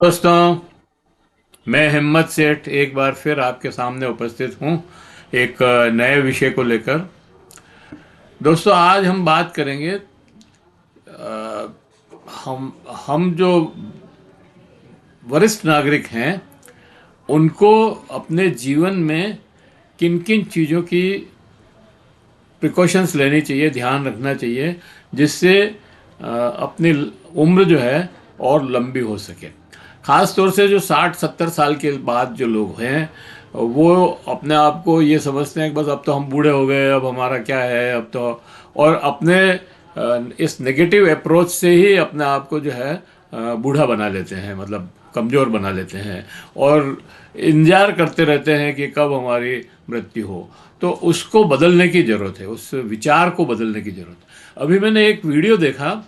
दोस्तों, मैं हिम्मत सेठ एक बार फिर आपके सामने उपस्थित हूँ एक नए विषय को लेकर। दोस्तों, आज हम बात करेंगे। हम जो वरिष्ठ नागरिक हैं उनको अपने जीवन में किन किन चीज़ों की प्रिकॉशंस लेनी चाहिए, ध्यान रखना चाहिए, जिससे अपनी उम्र जो है और लंबी हो सके। ख़ास तौर से जो 60-70 साल के बाद जो लोग हैं वो अपने आप को ये समझते हैं कि बस अब तो हम बूढ़े हो गए, अब हमारा क्या है, अब तो। और अपने इस नेगेटिव अप्रोच से ही अपने आप को जो है बूढ़ा बना लेते हैं, मतलब कमज़ोर बना लेते हैं, और इंतजार करते रहते हैं कि कब हमारी मृत्यु हो। तो उसको बदलने की ज़रूरत है, उस विचार को बदलने की ज़रूरत है। अभी मैंने एक वीडियो देखा,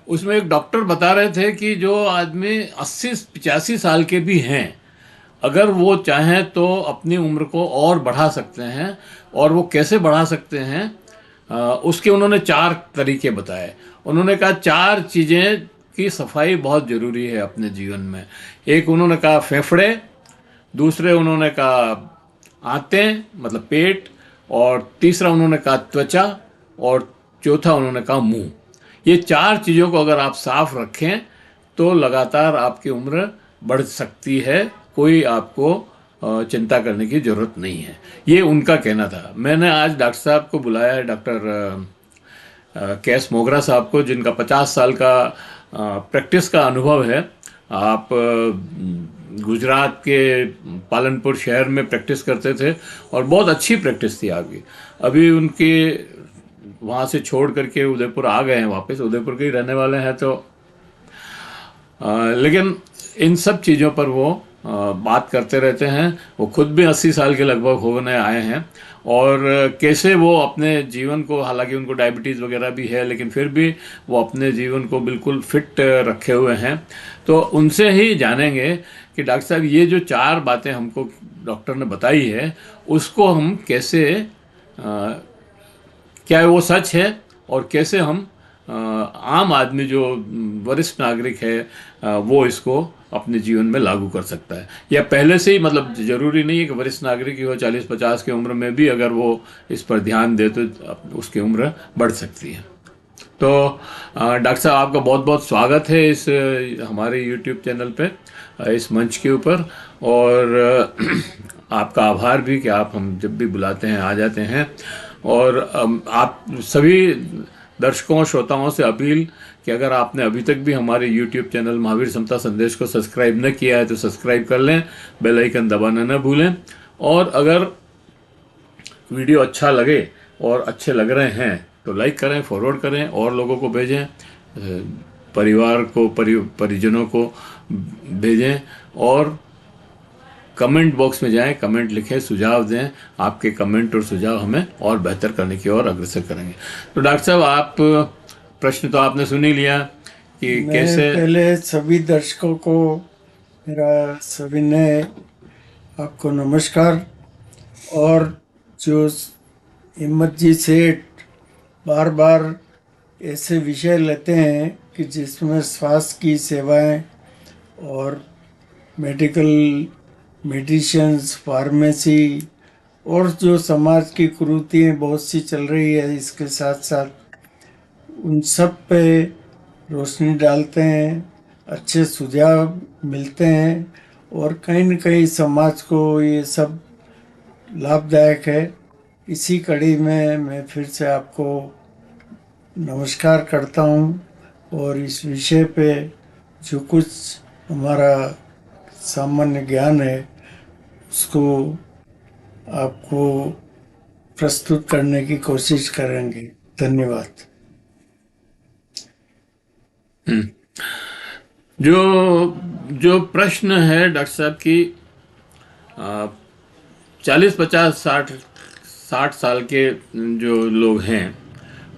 उसमें एक डॉक्टर बता रहे थे कि जो आदमी 80-85 साल के भी हैं, अगर वो चाहें तो अपनी उम्र को और बढ़ा सकते हैं। और वो कैसे बढ़ा सकते हैं, उसके उन्होंने 4 तरीके बताए। उन्होंने कहा 4 चीज़ें की सफाई बहुत ज़रूरी है अपने जीवन में। एक उन्होंने कहा फेफड़े, दूसरे उन्होंने कहा आंतें मतलब पेट, और तीसरा उन्होंने कहा त्वचा, और चौथा उन्होंने कहा मुंह। ये 4 चीज़ों को अगर आप साफ रखें तो लगातार आपकी उम्र बढ़ सकती है, कोई आपको चिंता करने की ज़रूरत नहीं है। ये उनका कहना था। मैंने आज डॉक्टर साहब को बुलाया है, डॉक्टर केएस मोगरा साहब को, जिनका 50 साल का प्रैक्टिस का अनुभव है। आप गुजरात के पालनपुर शहर में प्रैक्टिस करते थे और बहुत अच्छी प्रैक्टिस थी आपकी। अभी उनके वहाँ से छोड़ करके उदयपुर आ गए हैं, वापस उदयपुर के ही रहने वाले हैं। तो लेकिन इन सब चीज़ों पर वो बात करते रहते हैं। वो खुद भी 80 साल के लगभग होने आए हैं, और कैसे वो अपने जीवन को, हालांकि उनको डायबिटीज़ वगैरह भी है, लेकिन फिर भी वो अपने जीवन को बिल्कुल फिट रखे हुए हैं। तो उनसे ही जानेंगे कि डॉक्टर साहब ये जो 4 बातें हमको डॉक्टर ने बताई है, उसको हम कैसे, क्या वो सच है, और कैसे हम आम आदमी जो वरिष्ठ नागरिक है वो इसको अपने जीवन में लागू कर सकता है। या पहले से ही, मतलब ज़रूरी नहीं है कि वरिष्ठ नागरिक ही हो, 40-50 की उम्र में भी अगर वो इस पर ध्यान दे तो उसकी उम्र बढ़ सकती है। तो डॉक्टर साहब, आपका बहुत बहुत स्वागत है इस हमारे यूट्यूब चैनल पे, इस मंच के ऊपर। और आपका आभार भी कि आप हम जब भी बुलाते हैं आ जाते हैं। और आप सभी दर्शकों श्रोताओं से अपील कि अगर आपने अभी तक भी हमारे यूट्यूब चैनल महावीर समता संदेश को सब्सक्राइब न किया है तो सब्सक्राइब कर लें, बेल आइकन दबाना न भूलें। और अगर वीडियो अच्छा लगे और अच्छे लग रहे हैं तो लाइक करें, फॉरवर्ड करें, और लोगों को भेजें, परिवार को, परिजनों को भेजें। और कमेंट बॉक्स में जाएं, कमेंट लिखें, सुझाव दें। आपके कमेंट और सुझाव हमें और बेहतर करने की ओर अग्रसर करेंगे। तो डॉक्टर साहब, आप प्रश्न तो आपने सुन ही लिया कि मैं कैसे। पहले सभी दर्शकों को मेरा सविनय आपको नमस्कार। और जो हिम्मत जी सेठ बार बार ऐसे विषय लेते हैं कि जिसमें स्वास्थ्य की सेवाएं और मेडिकल मेडिसिन्स, फार्मेसी और जो समाज की कुरीतियाँ बहुत सी चल रही है, इसके साथ साथ उन सब पे रोशनी डालते हैं, अच्छे सुझाव मिलते हैं, और कहीं न कहीं समाज को ये सब लाभदायक है। इसी कड़ी में मैं फिर से आपको नमस्कार करता हूँ। और इस विषय पे जो कुछ हमारा सामान्य ज्ञान है उसको आपको प्रस्तुत करने की कोशिश करेंगे। धन्यवाद। जो जो प्रश्न है डॉक्टर साहब की, 40-50-60 साल के जो लोग हैं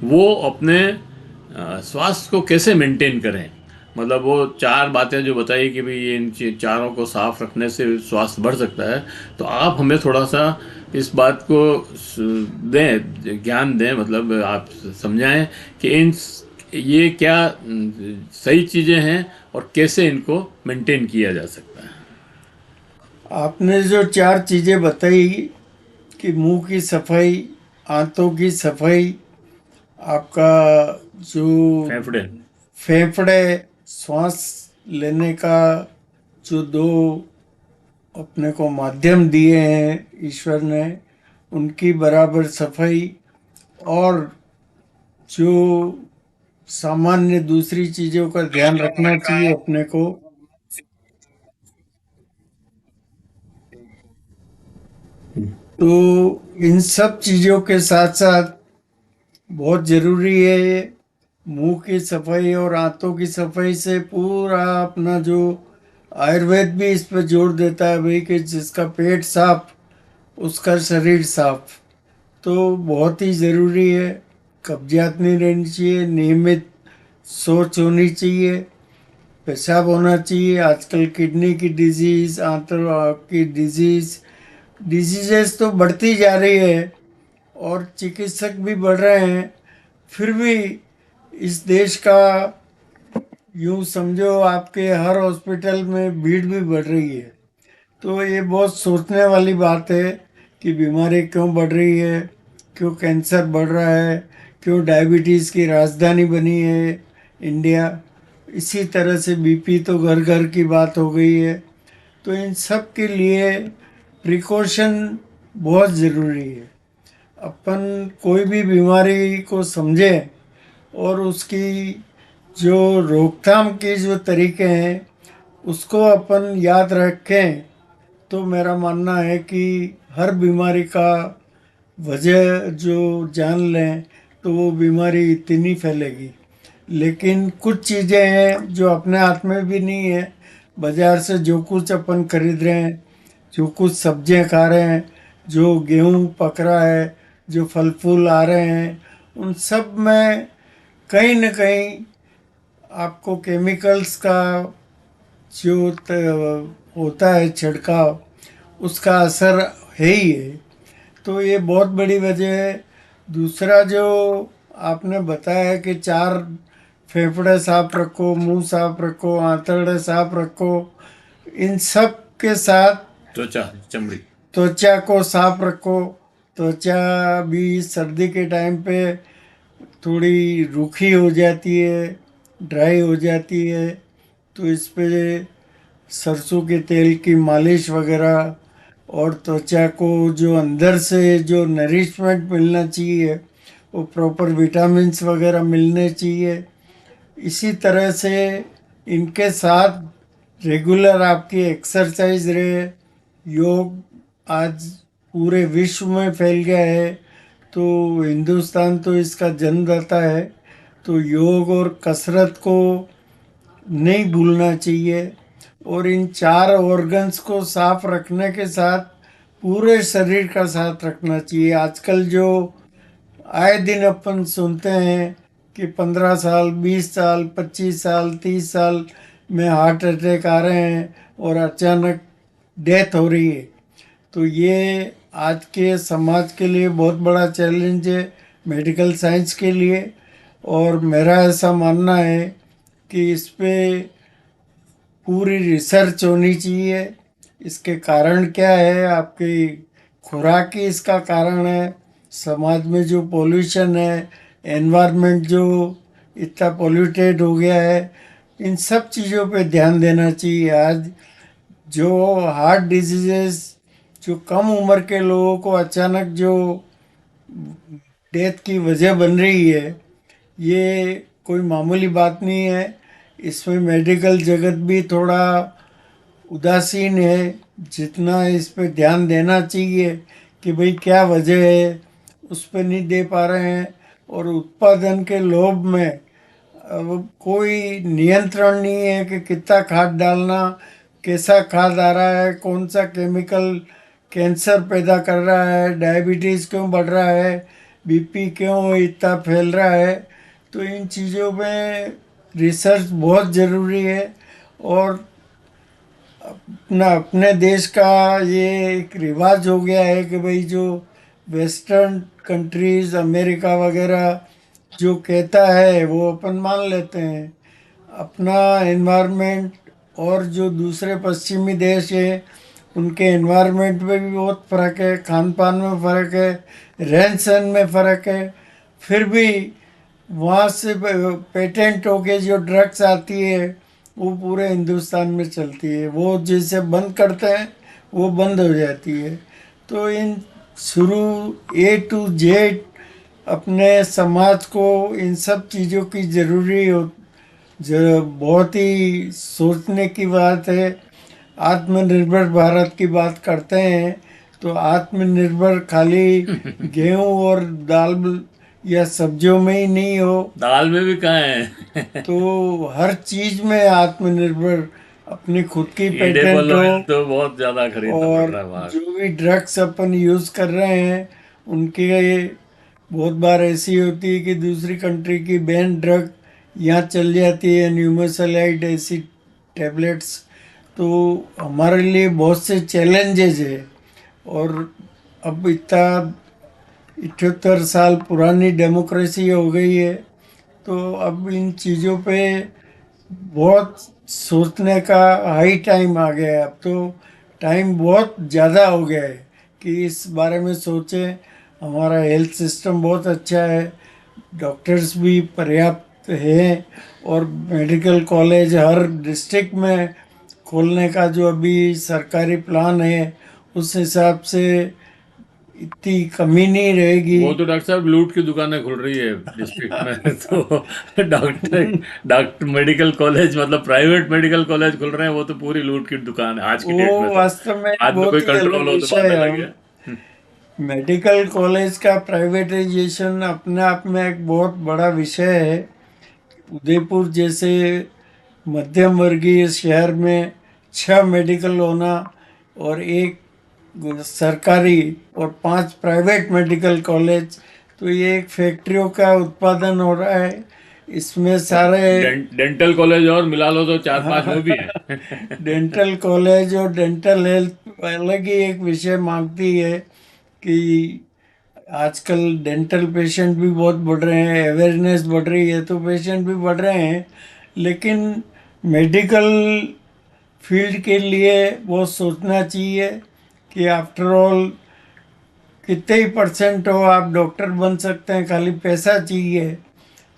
वो अपने स्वास्थ्य को कैसे मेंटेन करें। मतलब वो 4 बातें जो बताई कि भाई ये इन चारों को साफ रखने से स्वास्थ्य बढ़ सकता है। तो आप हमें थोड़ा सा इस बात को दें, ज्ञान दें, मतलब आप समझाएं कि इन ये क्या सही चीज़ें हैं और कैसे इनको मेंटेन किया जा सकता है? आपने जो चार चीज़ें बताई कि मुंह की सफाई, आंतों की सफाई, आपका जो फेफड़े। फेफड़े, श्वास लेने का जो दो अपने को माध्यम दिए हैं ईश्वर ने, उनकी बराबर सफाई, और जो सामान्य दूसरी चीज़ों का ध्यान रखना चाहिए अपने को। तो इन सब चीज़ों के साथ साथ बहुत ज़रूरी है ये मुंह की सफाई और आंतों की सफाई से पूरा अपना जो आयुर्वेद भी इस पर जोर देता है भाई कि जिसका पेट साफ उसका शरीर साफ। तो बहुत ही ज़रूरी है। कब्जियत नहीं रहनी चाहिए, नियमित सोच होनी चाहिए, पेशाब होना चाहिए। आजकल किडनी की डिजीज़, आंतों की डिजीजेस तो बढ़ती जा रही है और चिकित्सक भी बढ़ रहे हैं, फिर भी इस देश का यूं समझो आपके हर हॉस्पिटल में भीड़ भी बढ़ रही है। तो ये बहुत सोचने वाली बात है कि बीमारी क्यों बढ़ रही है, क्यों कैंसर बढ़ रहा है, क्यों डायबिटीज़ की राजधानी बनी है इंडिया। इसी तरह से बीपी तो घर घर की बात हो गई है। तो इन सब के लिए प्रिकॉशन बहुत ज़रूरी है। अपन कोई भी बीमारी को समझें और उसकी जो रोकथाम के जो तरीके हैं उसको अपन याद रखें, तो मेरा मानना है कि हर बीमारी का वजह जो जान लें तो वो बीमारी इतनी फैलेगी। लेकिन कुछ चीज़ें हैं जो अपने हाथ में भी नहीं है। बाजार से जो कुछ अपन खरीद रहे हैं, जो कुछ सब्जियां खा रहे हैं, जो गेहूं पक रहा है, जो फल फूल आ रहे हैं, उन सब में कहीं न कहीं आपको केमिकल्स का जो होता है छिड़काव, उसका असर है ही है। तो ये बहुत बड़ी वजह है। दूसरा जो आपने बताया कि चार फेफड़े साफ रखो, मुंह साफ रखो, आंतड़े साफ रखो, इन सब के साथ त्वचा, चमड़ी। त्वचा को साफ रखो। त्वचा भी सर्दी के टाइम पे थोड़ी रूखी हो जाती है, ड्राई हो जाती है। तो इस पे सरसों के तेल की मालिश वगैरह, और त्वचा को जो अंदर से जो नरिशमेंट मिलना चाहिए वो प्रॉपर विटामिन्स वगैरह मिलने चाहिए। इसी तरह से इनके साथ रेगुलर आपकी एक्सरसाइज रहे। योग आज पूरे विश्व में फैल गया है, तो हिंदुस्तान तो इसका जन्मदाता है। तो योग और कसरत को नहीं भूलना चाहिए। और इन चार ऑर्गन्स को साफ रखने के साथ पूरे शरीर का साथ रखना चाहिए। आजकल जो आए दिन अपन सुनते हैं कि 15 साल, 20 साल, 25 साल, 30 साल में हार्ट अटैक आ रहे हैं और अचानक डेथ हो रही है। तो ये आज के समाज के लिए बहुत बड़ा चैलेंज है, मेडिकल साइंस के लिए। और मेरा ऐसा मानना है कि इस पे पूरी रिसर्च होनी चाहिए। इसके कारण क्या है, आपकी खुराक ही इसका कारण है। समाज में जो पोल्यूशन है, एनवायरनमेंट जो इतना पोल्यूटेड हो गया है, इन सब चीज़ों पे ध्यान देना चाहिए। आज जो हार्ट डिजीजेस, जो कम उम्र के लोगों को अचानक जो डेथ की वजह बन रही है, ये कोई मामूली बात नहीं है। इसमें मेडिकल जगत भी थोड़ा उदासीन है। जितना इस पे ध्यान देना चाहिए कि भाई क्या वजह है, उस पर नहीं दे पा रहे हैं। और उत्पादन के लोभ में अब कोई नियंत्रण नहीं है कि कितना खाद डालना, कैसा खाद आ रहा है, कौन सा केमिकल कैंसर पैदा कर रहा है, डायबिटीज़ क्यों बढ़ रहा है, बीपी क्यों इतना फैल रहा है। तो इन चीज़ों में रिसर्च बहुत ज़रूरी है। और अपना अपने देश का ये एक रिवाज हो गया है कि भाई जो वेस्टर्न कंट्रीज़, अमेरिका वगैरह, जो कहता है वो अपन मान लेते हैं। अपना एनवायरनमेंट और जो दूसरे पश्चिमी देश है उनके एनवायरनमेंट में भी बहुत फ़र्क है, खान पान में फ़र्क है, रहन सहन में फ़र्क है। फिर भी वहाँ से पेटेंट होके जो ड्रग्स आती है वो पूरे हिंदुस्तान में चलती है, वो जिसे बंद करते हैं वो बंद हो जाती है। तो इन शुरू A to Z अपने समाज को इन सब चीज़ों की ज़रूरी हो, जो बहुत ही सोचने की बात है। आत्मनिर्भर भारत की बात करते हैं तो आत्मनिर्भर खाली गेहूं और दाल या सब्जियों में ही नहीं हो, दाल में भी कहाँ है। तो हर चीज में आत्मनिर्भर, अपनी खुद की पेटेंट एडेबल हो। ऑयल तो बहुत ज्यादा खरीदना पड़ और रहा है बाहर। जो भी ड्रग्स अपन यूज़ कर रहे हैं उनके बहुत बार ऐसी होती है कि दूसरी कंट्री की बैन ड्रग यहाँ चल जाती है, न्यूमेसालाइड ऐसी टैबलेट्स। तो हमारे लिए बहुत से चैलेंजेस है। और अब इतना 78 साल पुरानी डेमोक्रेसी हो गई है, तो अब इन चीज़ों पे बहुत सोचने का हाई टाइम आ गया है। अब तो टाइम बहुत ज़्यादा हो गया है कि इस बारे में सोचें। हमारा हेल्थ सिस्टम बहुत अच्छा है, डॉक्टर्स भी पर्याप्त हैं, और मेडिकल कॉलेज हर डिस्ट्रिक्ट में खोलने का जो अभी सरकारी प्लान है उस हिसाब से इतनी कमी नहीं रहेगी। वो तो डॉक्टर साहब लूट की दुकानें खुल रही है डिस्ट्रिक्ट में। तो डॉक्टर मेडिकल कॉलेज मतलब प्राइवेट मेडिकल कॉलेज खुल रहे हैं, वो तो पूरी लूट की दुकान है आज की डेट में। वो तो वास्तव में एक बाद में कोई बहुत ही कंट्रोल अलग हो तो बात विषय है। अलग हम है। मेडिकल कॉलेज का प्राइवेटाइजेशन अपने आप में एक बहुत बड़ा विषय है। उदयपुर जैसे मध्यम वर्गीय शहर में 6 मेडिकल होना और एक सरकारी और 5 प्राइवेट मेडिकल कॉलेज, तो ये एक फैक्ट्रियों का उत्पादन हो रहा है। इसमें सारे डेंटल कॉलेज और मिला लो तो चार पांच वो भी है। डेंटल कॉलेज और डेंटल हेल्थ अलग ही एक विषय मांगती है कि आजकल डेंटल पेशेंट भी बहुत बढ़ रहे हैं, अवेयरनेस बढ़ रही है तो पेशेंट भी बढ़ रहे हैं। लेकिन मेडिकल फील्ड के लिए वो सोचना चाहिए कि आफ्टर ऑल कितने ही परसेंट हो आप डॉक्टर बन सकते हैं, खाली पैसा चाहिए।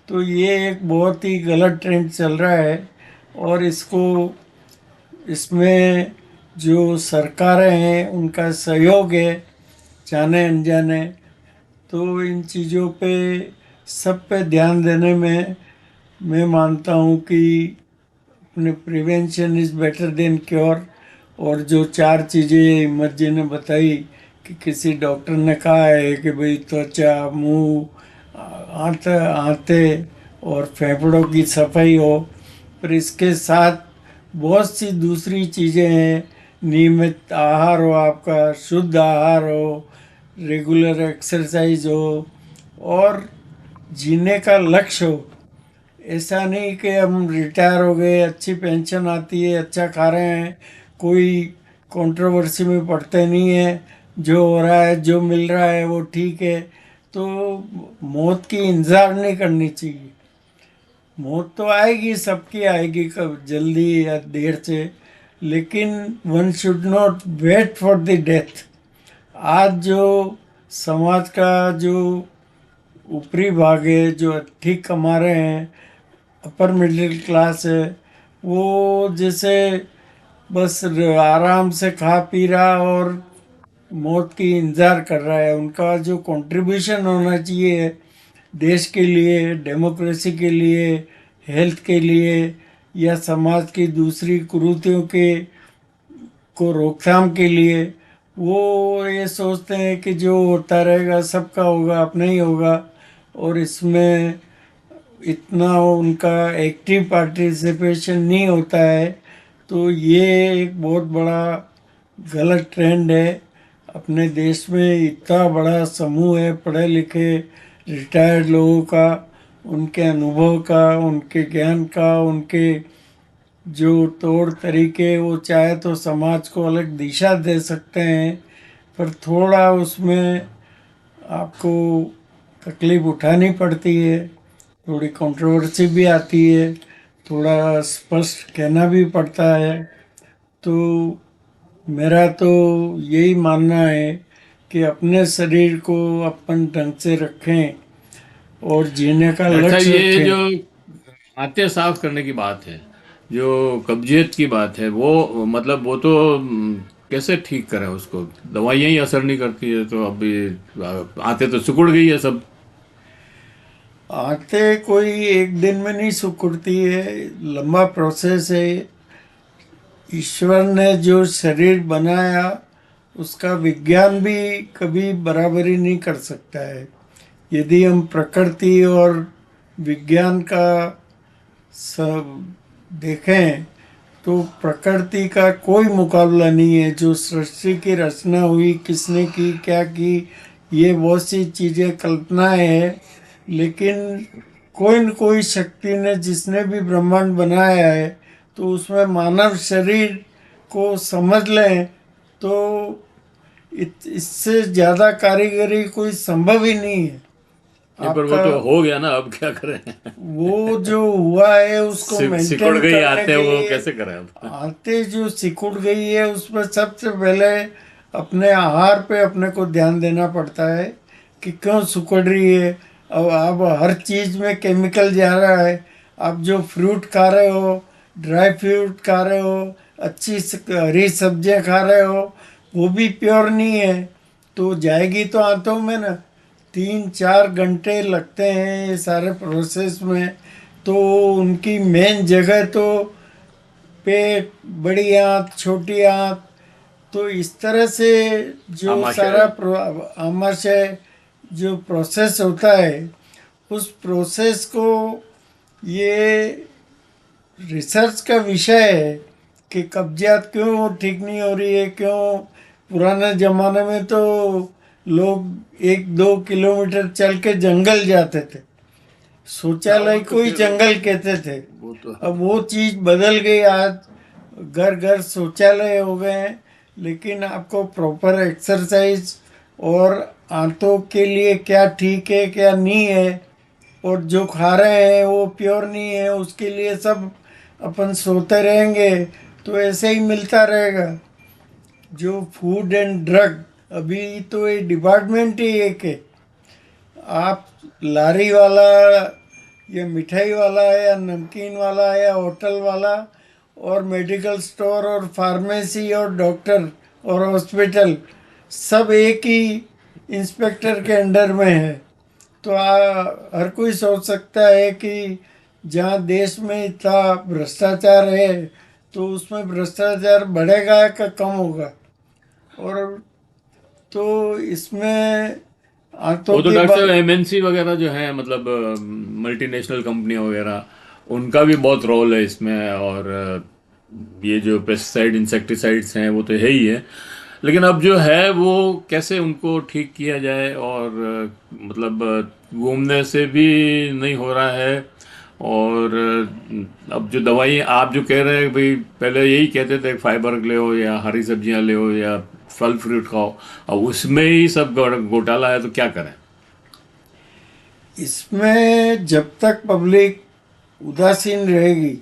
तो ये एक बहुत ही गलत ट्रेंड चल रहा है। और इसको, इसमें जो सरकारें हैं उनका सहयोग है जाने अनजाने। तो इन चीज़ों पे सब पे ध्यान देने में मैं मानता हूँ कि अपने prevention is better than cure. और जो 4 चीज़ें हिम्मत जी ने बताई कि किसी डॉक्टर ने कहा है कि भाई त्वचा, मुंह, आंतें और फेफड़ों की सफाई हो, पर इसके साथ बहुत सी दूसरी चीज़ें हैं। नियमित आहार हो, आपका शुद्ध आहार हो, रेगुलर एक्सरसाइज हो, और जीने का लक्ष्य हो। ऐसा नहीं कि हम रिटायर हो गए, अच्छी पेंशन आती है, अच्छा खा रहे हैं, कोई कंट्रोवर्सी में पड़ते नहीं है, जो हो रहा है जो मिल रहा है वो ठीक है। तो मौत की इंतज़ार नहीं करनी चाहिए। मौत तो आएगी, सबकी आएगी, कब जल्दी या देर से, लेकिन one should not wait for the death. आज जो समाज का जो ऊपरी भाग है, जो ठीक कमा रहे हैं, अपर मिडिल क्लास है, वो जैसे बस आराम से खा पी रहा और मौत की इंतज़ार कर रहा है। उनका जो कंट्रीब्यूशन होना चाहिए देश के लिए, डेमोक्रेसी के लिए, हेल्थ के लिए, या समाज की दूसरी कुरीतियों के को रोकथाम के लिए, वो ये सोचते हैं कि जो होता रहेगा सबका होगा, अपना ही होगा। और इसमें इतना उनका एक्टिव पार्टिसिपेशन नहीं होता है। तो ये एक बहुत बड़ा गलत ट्रेंड है। अपने देश में इतना बड़ा समूह है पढ़े लिखे रिटायर्ड लोगों का, उनके अनुभव का, उनके ज्ञान का, उनके जो तौर तरीके, वो चाहे तो समाज को अलग दिशा दे सकते हैं। पर थोड़ा उसमें आपको तकलीफ उठानी पड़ती है। थोड़ी कंट्रोवर्सी भी आती है, थोड़ा स्पष्ट कहना भी पड़ता है। तो मेरा तो यही मानना है कि अपने शरीर को अपन ढंग से रखें और जीने का अच्छा, लक्ष्य ये जो रखें। आंतें साफ करने की बात है, जो कब्जियत की बात है, वो मतलब वो तो कैसे ठीक करें उसको? दवाइयाँ ही असर नहीं करती है, तो अभी आंतें तो सिकुड़ गई है सब। आते कोई एक दिन में नहीं सिकुड़ती है, लंबा प्रोसेस है। ईश्वर ने जो शरीर बनाया उसका विज्ञान भी कभी बराबरी नहीं कर सकता है। यदि हम प्रकृति और विज्ञान का सब देखें तो प्रकृति का कोई मुकाबला नहीं है। जो सृष्टि की रचना हुई, किसने की, क्या की, ये बहुत सी चीज़ें कल्पनाएं हैं, लेकिन कोई न कोई शक्ति ने, जिसने भी ब्रह्मांड बनाया है, तो उसमें मानव शरीर को समझ लें तो इससे ज़्यादा कारीगरी कोई संभव ही नहीं है। नहीं, पर वो आपका तो हो गया ना, अब क्या करें? वो जो हुआ है उसको सिकुड़ मेंटेन गई करने आते, के वो लिए, कैसे करें अब? आते जो सिकुड़ गई है उसमें सबसे पहले अपने आहार पे अपने को ध्यान देना पड़ता है कि क्यों सिकुड़ रही है। अब हर चीज में केमिकल जा रहा है। आप जो फ्रूट खा रहे हो, ड्राई फ्रूट खा रहे हो, अच्छी हरी सब्जियां खा रहे हो, वो भी प्योर नहीं है, तो जाएगी तो आंतों में ना। 3-4 घंटे लगते हैं ये सारे प्रोसेस में। तो उनकी मेन जगह तो पेट, बड़ी आंत, छोटी आंत, तो इस तरह से जो आमाशय। सारा आमाशय जो प्रोसेस होता है, उस प्रोसेस को, ये रिसर्च का विषय है कि कब्जियत क्यों ठीक नहीं हो रही है, क्यों। पुराने ज़माने में तो लोग 1-2 किलोमीटर चल के जंगल जाते थे, हाँ, शौचालय वो तो को ही फिर जंगल कहते थे। वो तो अब वो चीज़ बदल गई, आज घर घर शौचालय हो गए हैं। लेकिन आपको प्रॉपर एक्सरसाइज और आंतों के लिए क्या ठीक है क्या नहीं है, और जो खा रहे हैं वो प्योर नहीं है, उसके लिए सब अपन सोते रहेंगे तो ऐसे ही मिलता रहेगा। जो फूड एंड ड्रग, अभी तो ये डिपार्टमेंट ही एक है। आप लारी वाला या मिठाई वाला है या नमकीन वाला है या होटल वाला, और मेडिकल स्टोर और फार्मेसी और डॉक्टर और हॉस्पिटल, सब एक ही इंस्पेक्टर के अंडर में है। तो हर कोई सोच सकता है कि जहाँ देश में इतना भ्रष्टाचार है तो उसमें भ्रष्टाचार बढ़ेगा या कम होगा। और तो इसमें आंतों वो तो की डॉक्टर साहब, बात। एमएनसी वगैरह जो है, मतलब मल्टीनेशनल कंपनियां वगैरह, उनका भी बहुत रोल है इसमें। और ये जो पेस्टिसाइड इंसेक्टिसाइड्स हैं वो तो है ही है, लेकिन अब जो है वो कैसे उनको ठीक किया जाए? और मतलब घूमने से भी नहीं हो रहा है। और अब जो दवाई आप जो कह रहे हैं भाई, पहले यही कहते थे फाइबर ले या हरी सब्जियां ले या फल फ्रूट खाओ, अब उसमें ही सब घोटाला है, तो क्या करें? इसमें जब तक पब्लिक उदासीन रहेगी,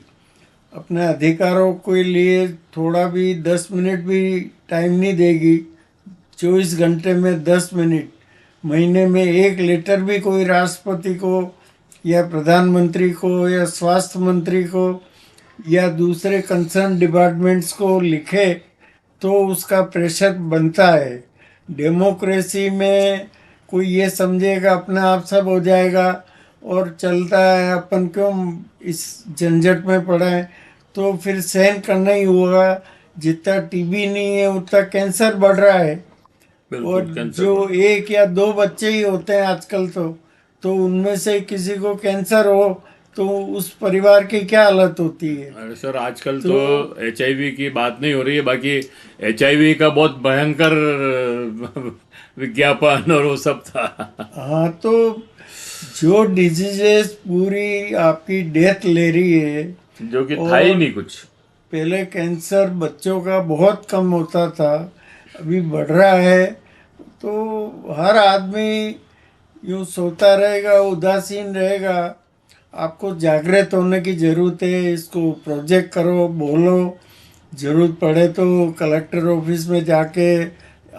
अपने अधिकारों के लिए थोड़ा भी 10 मिनट भी टाइम नहीं देगी, 24 घंटे में 10 मिनट, महीने में 1 लेटर भी कोई राष्ट्रपति को या प्रधानमंत्री को या स्वास्थ्य मंत्री को या दूसरे कंसर्न डिपार्टमेंट्स को लिखे तो उसका प्रेशर बनता है। डेमोक्रेसी में कोई ये समझेगा अपने आप सब हो जाएगा और चलता है, अपन क्यों इस झंझट में पड़े हैं, तो फिर सहन करना ही होगा। जितना टीबी नहीं है उतना कैंसर बढ़ रहा है। और बिल्कुल, कैंसर जो बढ़ रहा है। 1 या 2 बच्चे ही होते हैं आजकल, तो उनमें से किसी को कैंसर हो तो उस परिवार की क्या हालत होती है। अरे सर, आजकल तो तो एचआईवी की बात नहीं हो रही है, बाकी एचआईवी का बहुत भयंकर विज्ञापन और वो सब था। हाँ, तो जो डिजीजेस पूरी आपकी डेथ ले रही है, जो कि था ही और नहीं कुछ। पहले कैंसर बच्चों का बहुत कम होता था, अभी बढ़ रहा है। तो हर आदमी यूँ सोता रहेगा, उदासीन रहेगा, आपको जागृत होने की ज़रूरत है। इसको प्रोजेक्ट करो, बोलो, ज़रूरत पड़े तो कलेक्टर ऑफिस में जाके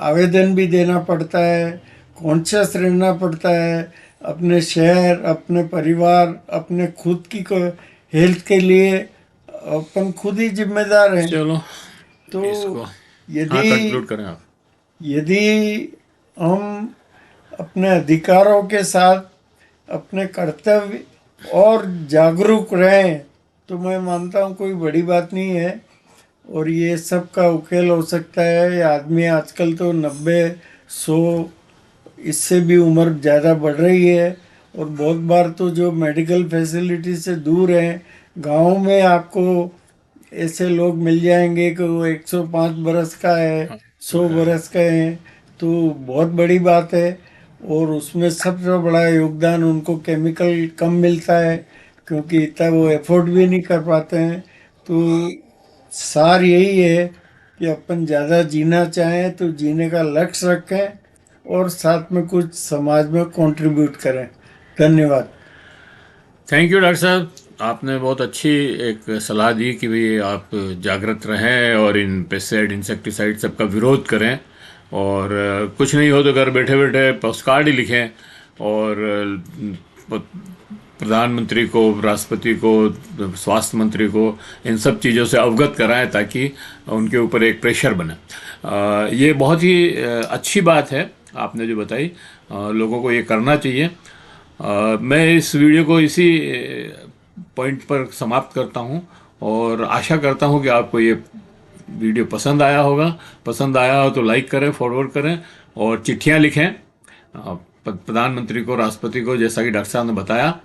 आवेदन भी देना पड़ता है, कॉन्शियस रहना पड़ता है। अपने शहर, अपने परिवार, अपने खुद की हेल्थ के लिए अपन खुद ही जिम्मेदार हैं। चलो तो इसको, हाँ, यदि कंक्लूड करें आप। यदि हम अपने अधिकारों के साथ अपने कर्तव्य और जागरूक रहें तो मैं मानता हूँ कोई बड़ी बात नहीं है और ये सब का उकेल हो सकता है। ये आदमी आजकल तो 90-100 इससे भी उम्र ज़्यादा बढ़ रही है और बहुत बार तो जो मेडिकल फैसिलिटी से दूर हैं, गाँव में आपको ऐसे लोग मिल जाएंगे कि वो 105 बरस का है, हाँ, तो 100 है। बरस का है। तो बहुत बड़ी बात है और उसमें सबसे बड़ा योगदान उनको केमिकल कम मिलता है क्योंकि इतना वो एफोर्ड भी नहीं कर पाते हैं। तो सार यही है कि अपन ज़्यादा जीना चाहें तो जीने का लक्ष्य रखें और साथ में कुछ समाज में कंट्रीब्यूट करें। धन्यवाद। थैंक यू डॉक्टर साहब, आपने बहुत अच्छी एक सलाह दी कि भाई आप जागृत रहें और इन पेस्टिसाइड इंसेक्टिसाइड सबका विरोध करें, और कुछ नहीं हो तो घर बैठे बैठे पोस्ट कार्ड ही लिखें और प्रधानमंत्री को, राष्ट्रपति को, स्वास्थ्य मंत्री को इन सब चीज़ों से अवगत कराएं ताकि उनके ऊपर एक प्रेशर बने। ये बहुत ही अच्छी बात है आपने जो बताई, लोगों को ये करना चाहिए। मैं इस वीडियो को इसी पॉइंट पर समाप्त करता हूं और आशा करता हूं कि आपको ये वीडियो पसंद आया होगा। पसंद आया हो तो लाइक करें, फॉरवर्ड करें और चिट्ठियां लिखें प्रधानमंत्री को, राष्ट्रपति को, जैसा कि डॉक्टर साहब ने बताया।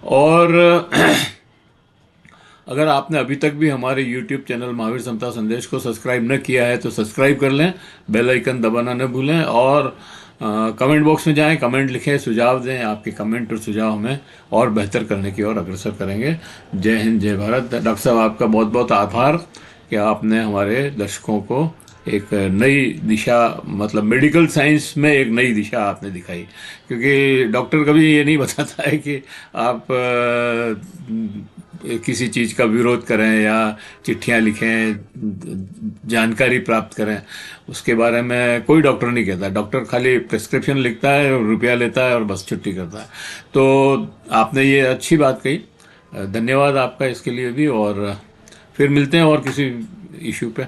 और अगर आपने अभी तक भी हमारे YouTube चैनल महावीर समता संदेश को सब्सक्राइब न किया है तो सब्सक्राइब कर लें, बेल आइकन दबाना न भूलें और कमेंट बॉक्स में जाएं, कमेंट लिखें, सुझाव दें। आपके कमेंट और सुझाव हमें और बेहतर करने की ओर अग्रसर करेंगे। जय हिंद, जय भारत। डॉक्टर साहब, आपका बहुत बहुत आभार कि आपने हमारे दर्शकों को एक नई दिशा, मतलब मेडिकल साइंस में एक नई दिशा आपने दिखाई, क्योंकि डॉक्टर कभी ये नहीं बताता है कि आप किसी चीज़ का विरोध करें या चिट्ठियां लिखें, जानकारी प्राप्त करें। उसके बारे में कोई डॉक्टर नहीं कहता। डॉक्टर खाली प्रिस्क्रिप्शन लिखता है और रुपया लेता है और बस छुट्टी करता है। तो आपने ये अच्छी बात कही, धन्यवाद आपका इसके लिए भी। और फिर मिलते हैं और किसी इशू पे।